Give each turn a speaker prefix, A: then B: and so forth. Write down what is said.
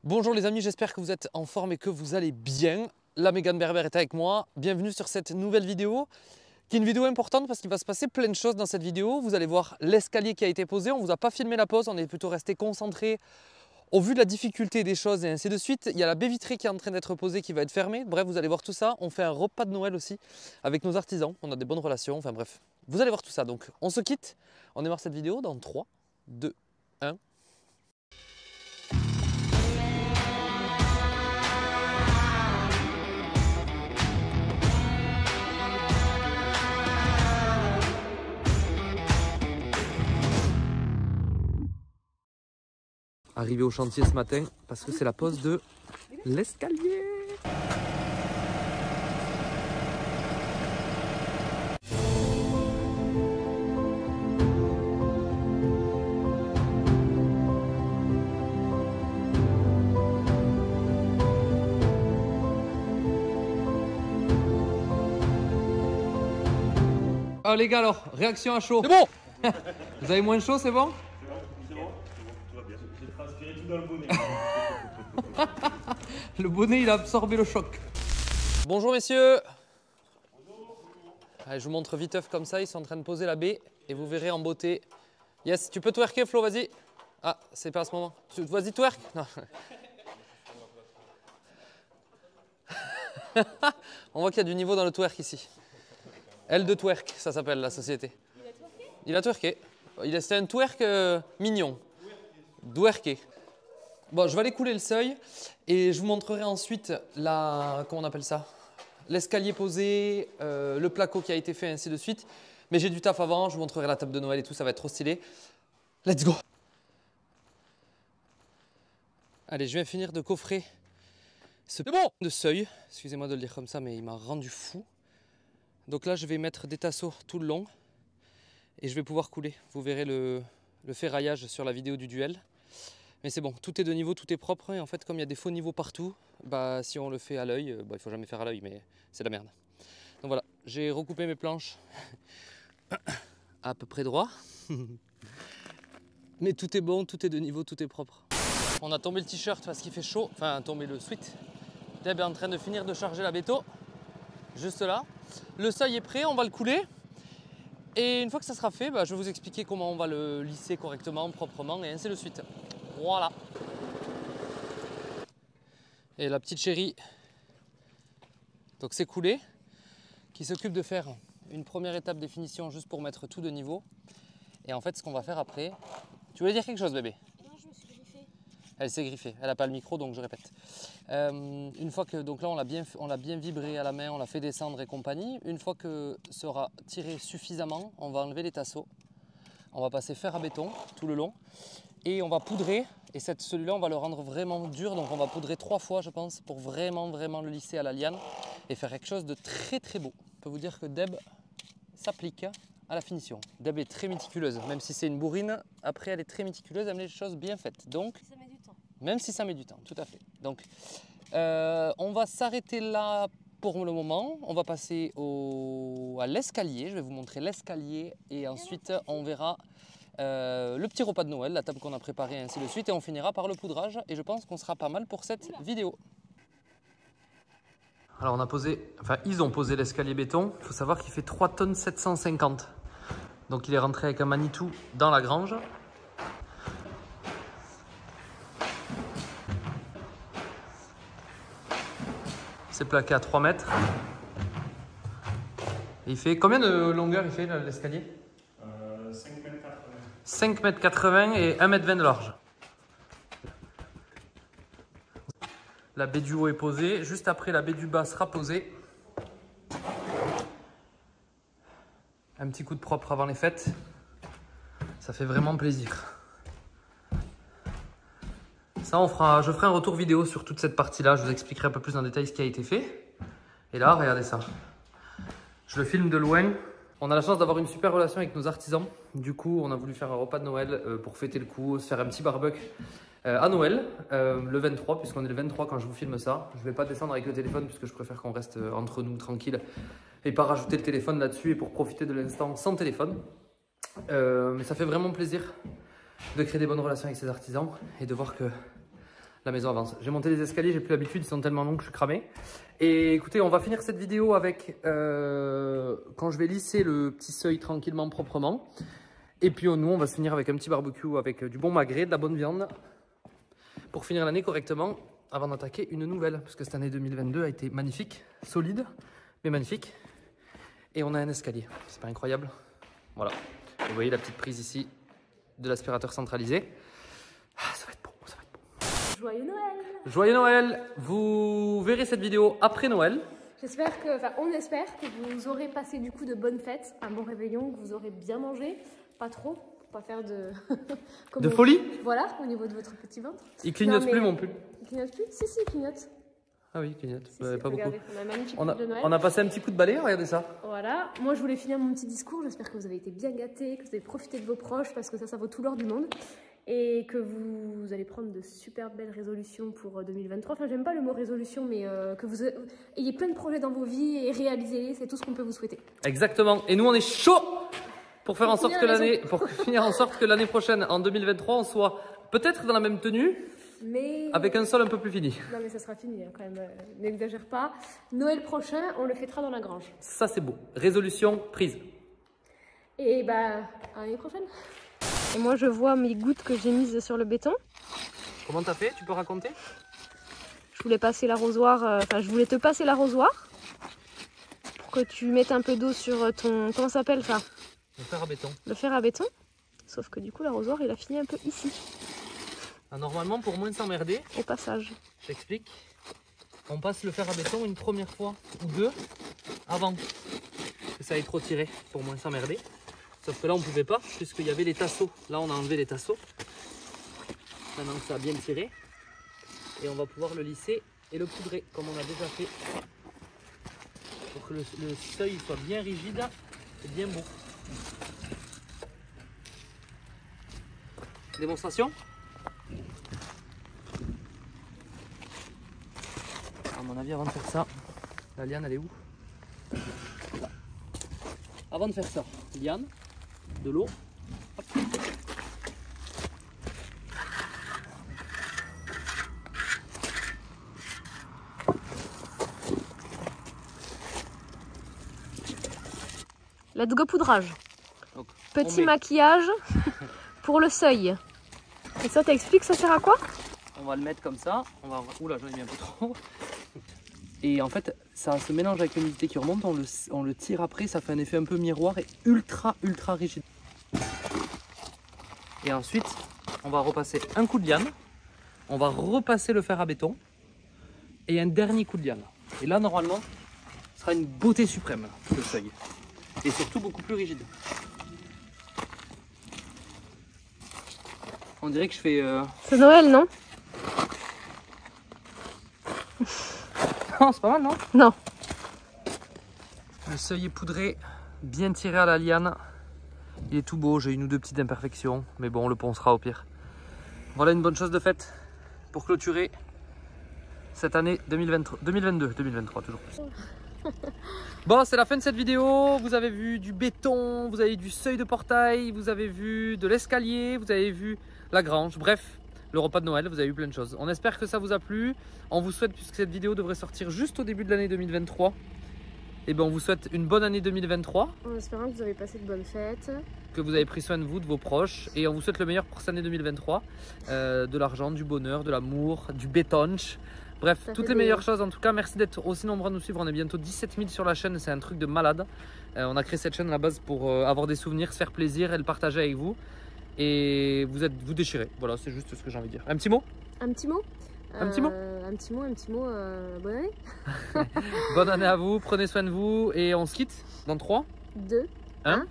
A: Bonjour les amis, j'espère que vous êtes en forme et que vous allez bien. La Mégane Berbère est avec moi. Bienvenue sur cette nouvelle vidéo, qui est une vidéo importante parce qu'il va se passer plein de choses dans cette vidéo. Vous allez voir l'escalier qui a été posé. On ne vous a pas filmé la pose, on est plutôt resté concentré au vu de la difficulté des choses et ainsi de suite. Il y a la baie vitrée qui est en train d'être posée, qui va être fermée. Bref, vous allez voir tout ça. On fait un repas de Noël aussi avec nos artisans. On a des bonnes relations, enfin bref. Vous allez voir tout ça. Donc on se quitte. On démarre cette vidéo dans 3, 2, 1. Arrivé au chantier ce matin parce que c'est la pose de l'escalier. Oh les gars alors, réaction à chaud. C'est bon. Vous avez moins chaud, c'est bon?
B: Dans le bonnet.
A: Le bonnet il a absorbé le choc. Bonjour messieurs.
B: Bonjour.
A: Allez, je vous montre viteuf comme ça, ils sont en train de poser la baie et vous verrez en beauté. Yes, tu peux twerker Flo, vas-y. Ah, c'est pas à ce moment. Vas-y twerk. Non. On voit qu'il y a du niveau dans le twerk ici. L de twerk, ça s'appelle la société. Il a twerké. C'est un twerk mignon. Twerké. Bon, je vais aller couler le seuil et je vous montrerai ensuite comment on appelle ça, l'escalier posé, le placo qui a été fait, ainsi de suite. Mais j'ai du taf avant, je vous montrerai la table de Noël et tout, ça va être trop stylé. Let's go! Allez, je viens finir de coffrer ce de seuil. Excusez-moi de le dire comme ça, mais il m'a rendu fou. Donc là, je vais mettre des tasseaux tout le long et je vais pouvoir couler. Vous verrez le ferraillage sur la vidéo du duel. Mais c'est bon, tout est de niveau, tout est propre. Et en fait, comme il y a des faux niveaux partout, bah, si on le fait à l'œil, il ne faut jamais faire à l'œil, mais c'est la merde. Donc voilà, j'ai recoupé mes planches à peu près droit. Mais tout est bon, tout est de niveau, tout est propre. On a tombé le t-shirt parce qu'il fait chaud, enfin tombé le sweat. Deb est en train de finir de charger la béto, juste là. Le seuil est prêt, on va le couler. Et une fois que ça sera fait, bah, je vais vous expliquer comment on va le lisser correctement, proprement et ainsi de suite. Voilà. Et la petite chérie, donc c'est coulé, qui s'occupe de faire une première étape des finitions juste pour mettre tout de niveau. Et en fait, ce qu'on va faire après... Tu voulais dire quelque chose, bébé?
C: Non, je me suis griffée.
A: Elle s'est griffée. Elle n'a pas le micro, donc je répète. Une fois que... Donc là, on l'a bien vibré à la main, on l'a fait descendre et compagnie. Une fois que sera tiré suffisamment, on va enlever les tasseaux. On va passer fer à béton tout le long. Et on va poudrer, et celui-là on va le rendre vraiment dur, donc on va poudrer 3 fois je pense, pour vraiment le lisser à la liane et faire quelque chose de très très beau. Je peux vous dire que Deb s'applique à la finition. Deb est très méticuleuse, même si c'est une bourrine, après elle est très méticuleuse, elle aime les choses bien faites. Donc,
C: Ça met du temps.
A: même si ça met du temps, tout à fait. Donc on va s'arrêter là pour le moment, on va passer à l'escalier, je vais vous montrer l'escalier et ensuite on verra le petit repas de Noël, la table qu'on a préparée, ainsi de suite, et on finira par le poudrage, et je pense qu'on sera pas mal pour cette vidéo. Alors on a posé, enfin ils ont posé l'escalier béton, il faut savoir qu'il fait 3 tonnes 750. Donc il est rentré avec un Manitou dans la grange. C'est plaqué à 3 mètres. Et il fait combien de longueur il fait l'escalier? 5 mètres 80 et 1 mètre 20 de large. La baie du haut est posée. Juste après, la baie du bas sera posée. Un petit coup de propre avant les fêtes. Ça fait vraiment plaisir. Ça, je ferai un retour vidéo sur toute cette partie-là. Je vous expliquerai un peu plus en détail ce qui a été fait. Et là, regardez ça. Je le filme de loin. On a la chance d'avoir une super relation avec nos artisans. Du coup, on a voulu faire un repas de Noël pour fêter le coup, se faire un petit barbecue à Noël, le 23, puisqu'on est le 23 quand je vous filme ça. Je ne vais pas descendre avec le téléphone puisque je préfère qu'on reste entre nous tranquille et pas rajouter le téléphone là-dessus et pour profiter de l'instant sans téléphone. Mais ça fait vraiment plaisir de créer des bonnes relations avec ces artisans et de voir que la maison avance. J'ai monté les escaliers, j'ai plus l'habitude, ils sont tellement longs que je suis cramé. Et écoutez, on va finir cette vidéo avec quand je vais lisser le petit seuil tranquillement, proprement. Et puis nous, on va se finir avec un petit barbecue avec du bon magret, de la bonne viande, pour finir l'année correctement, avant d'attaquer une nouvelle. Parce que cette année 2022 a été magnifique, solide, mais magnifique. Et on a un escalier, c'est pas incroyable? Voilà, vous voyez la petite prise ici de l'aspirateur centralisé. Ah, ça va être bon, ça va être bon.
C: Joyeux Noël!
A: Joyeux Noël! Vous verrez cette vidéo après Noël.
C: J'espère que, enfin, on espère que vous aurez passé du coup de bonnes fêtes, un bon réveillon, que vous aurez bien mangé, pas trop, pour pas faire de...
A: De folie?
C: Voilà, au niveau de votre petit ventre.
A: Il clignote
C: Non, mais...
A: plus mon pull.
C: Il clignote plus? Si, il clignote.
A: Ah oui, il clignote,
C: Si,
A: pas
C: regardez,
A: beaucoup.
C: on a un magnifique
A: On
C: pull de Noël.
A: a passé un petit coup de balai, regardez ça.
C: Voilà, moi je voulais finir mon petit discours, j'espère que vous avez été bien gâtés, que vous avez profité de vos proches, parce que ça vaut tout l'or du monde. Et que vous allez prendre de super belles résolutions pour 2023. Enfin, j'aime pas le mot résolution, mais que vous ayez plein de projets dans vos vies et réalisez-les, c'est tout ce qu'on peut vous souhaiter.
A: Exactement. Et nous, on est chaud pour faire en sorte que l'année,
C: maison.
A: pour finir en sorte que l'année prochaine, en 2023, on soit peut-être dans la même tenue,
C: Mais...
A: avec un sol un peu plus fini.
C: Non, mais ça sera fini, hein, quand même. N'exagère pas. Noël prochain, on le fêtera dans la grange.
A: Ça, c'est beau. Résolution prise.
C: Et bah, à l'année prochaine. Et moi, je vois mes gouttes que j'ai mises sur le béton.
A: Comment t'as fait? Tu peux raconter?
C: Je voulais passer l'arrosoir, je voulais te passer l'arrosoir pour que tu mettes un peu d'eau sur ton... Comment ça s'appelle ça?
A: Le fer à béton.
C: Le fer à béton. Sauf que du coup, l'arrosoir, il a fini un peu ici,
A: Ah, normalement, pour moins s'emmerder,
C: au passage.
A: je t'explique, on passe le fer à béton une première fois ou deux avant que ça aille trop tirer pour moins s'emmerder. Sauf que là, on pouvait pas puisqu'il y avait les tasseaux. Là, on a enlevé les tasseaux. Maintenant que ça a bien tiré. Et on va pouvoir le lisser et le poudrer comme on a déjà fait. Pour que le seuil soit bien rigide et bien beau. Démonstration. À mon avis, avant de faire ça, la liane, elle est où? Là. Avant de faire ça, liane, de l'eau. Hop.
C: Let's go poudrage.
A: Donc,
C: Petit maquillage pour le seuil. Et ça, t'expliques, ça sert à quoi?
A: on va le mettre comme ça. Oula, j'en ai mis un peu trop. Et en fait, ça se mélange avec l'humidité qui remonte. On le tire après, ça fait un effet un peu miroir et ultra rigide. Et ensuite, on va repasser un coup de liane. On va repasser le fer à béton. Et un dernier coup de liane. Et là, normalement, ce sera une beauté suprême, le seuil. Et surtout beaucoup plus rigide. On dirait que je fais...
C: C'est Noël, non?
A: Non, c'est pas mal, non?
C: Non.
A: Le seuil est poudré, bien tiré à la liane. Il est tout beau, j'ai une ou deux petites imperfections, mais bon, on le poncera au pire. Voilà une bonne chose de faite pour clôturer cette année 2023 toujours plus. Bon, c'est la fin de cette vidéo. Vous avez vu du béton, vous avez vu du seuil de portail, vous avez vu de l'escalier, vous avez vu la grange, bref, le repas de Noël, vous avez vu plein de choses. On espère que ça vous a plu. On vous souhaite, puisque cette vidéo devrait sortir juste au début de l'année 2023, et ben on vous souhaite une bonne année 2023.
C: En espérant que vous avez passé de bonnes fêtes.
A: Que vous avez pris soin de vous, de vos proches, et on vous souhaite le meilleur pour cette année 2023. De l'argent, du bonheur, de l'amour, du bétonche. Bref, toutes les meilleures choses en tout cas. Merci d'être aussi nombreux à nous suivre. On est bientôt 17 000 sur la chaîne, c'est un truc de malade. On a créé cette chaîne à la base pour avoir des souvenirs, se faire plaisir et le partager avec vous. Et vous déchirez. Voilà, c'est juste ce que j'ai envie de dire. Un petit mot?
C: Un petit mot?
A: Un petit mot?
C: Un petit mot, bonne année.
A: Bonne année à vous, prenez soin de vous et on se quitte dans 3,
C: 2,
A: 1.